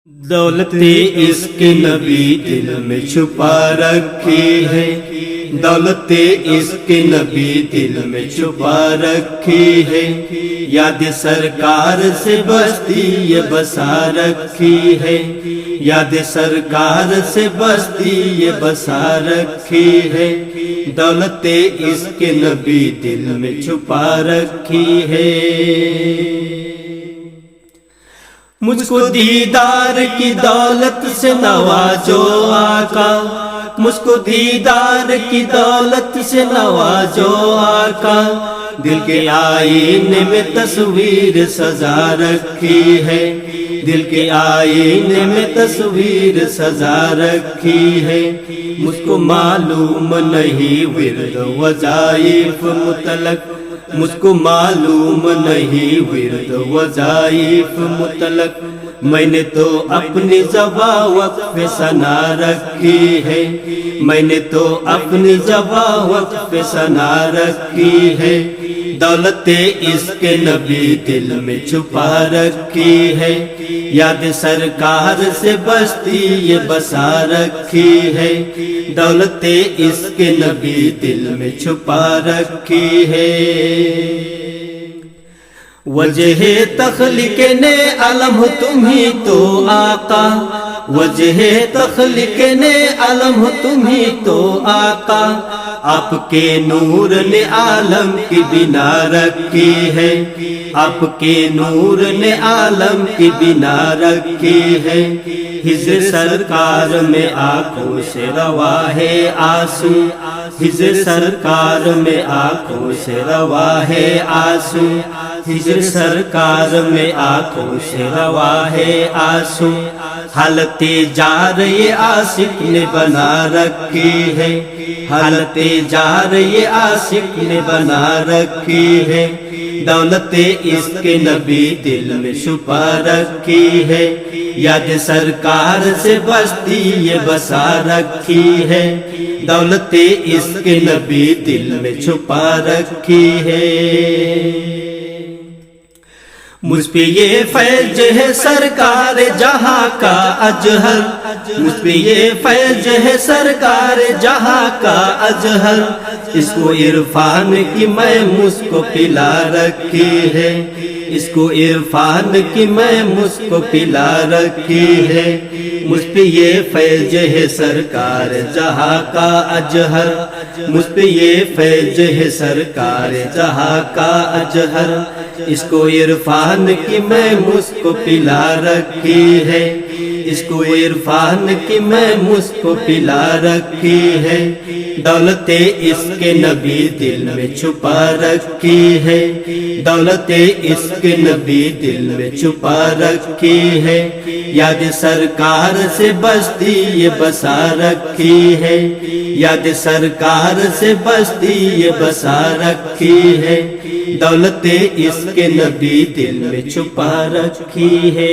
دولت اس کے نبی دل میں چھپا رکھی ہے، دولت اس کے نبی دل میں چھپا رکھی ہے، یاد سرکار سے بستی یہ بسا رکھی ہے، یاد سرکار سے بستی یہ بسا رکھی ہے، دولت اس کے نبی دل میں چھپا رکھی ہے۔ مجھ کو دیدار کی دولت سے نوازو آقا، مجھ کو دیدار کی دولت سے نوازو آقا، دل کے آئینے میں تصویر سجا رکھی ہے، دل کے آئینے میں تصویر سجا رکھی ہے، مجھ کو معلوم نہیں ورد وظائف مطلق، مجھ کو معلوم نہیں ورد وظائف مطلق، میں نے تو اپنی زباں وقف ثنا رکھی ہے، میں نے تو اپنی زباں وقف ثنا رکھی ہے، دولت اس کے نبی دل میں چھپا رکھی ہے، یاد سرکار سے بستی یہ بسا رکھی ہے، دولت اس کے نبی دل میں چھپا رکھی ہے۔ وجہ تخلیق نے علم تم ہی تو آقا، وجہ تخلیق نے علم تم ہی تو آقا، آپ کے نور نے عالم کی بنا رکھی ہے، آپ کے نور نے عالم کی بنا رکھی ہے، ہجر سرکار میں آنکھوں سے روا ہے آنسو، ہجر سرکار میں آنکھوں سے روا ہے آنسو، ہجر سرکار میں آنکھوں سے روا ہے آنسو، حالت جار یہ عاشق نے بنا رکھی ہے، حالت جار یہ عاشق نے بنا رکھی ہے، دولت اس کے نبی دل میں چھپا رکھی ہے، یاد سرکار سے بستی یہ بسا رکھی ہے، دولت اس کے نبی دل میں چھپا رکھی ہے۔ مجھ پہ یہ فیض ہے سرکار جہاں کا اجہر، مجھ پہ یہ فیض ہے سرکار جہاں کا اجہر، اس کو عرفان کی میں مجھ کو پلا رکھی ہے، اس کو عرفان کی میں مجھ کو پلا رکھی ہے، مجھ پہ یہ فیض ہے سرکار جہاں کا اجہر، مجھ پہ یہ فیض ہے سرکار جہاں کا اجہر، اس کو عرفان کی میں مجھ کو پلا رکھی ہے، اس کو عرفان کی میں مجھ کو پلا رکھی ہے، دولت اس کے نبی دل میں چھپا رکھی ہے، دولت اس کے نبی دل میں چھپا رکھی ہے، یاد سرکار سے بستی یہ بسا رکھی ہے، یاد سرکار سے بستی یہ بسا رکھی ہے، دولت اس کے نبی دل میں چھپا رکھی ہے۔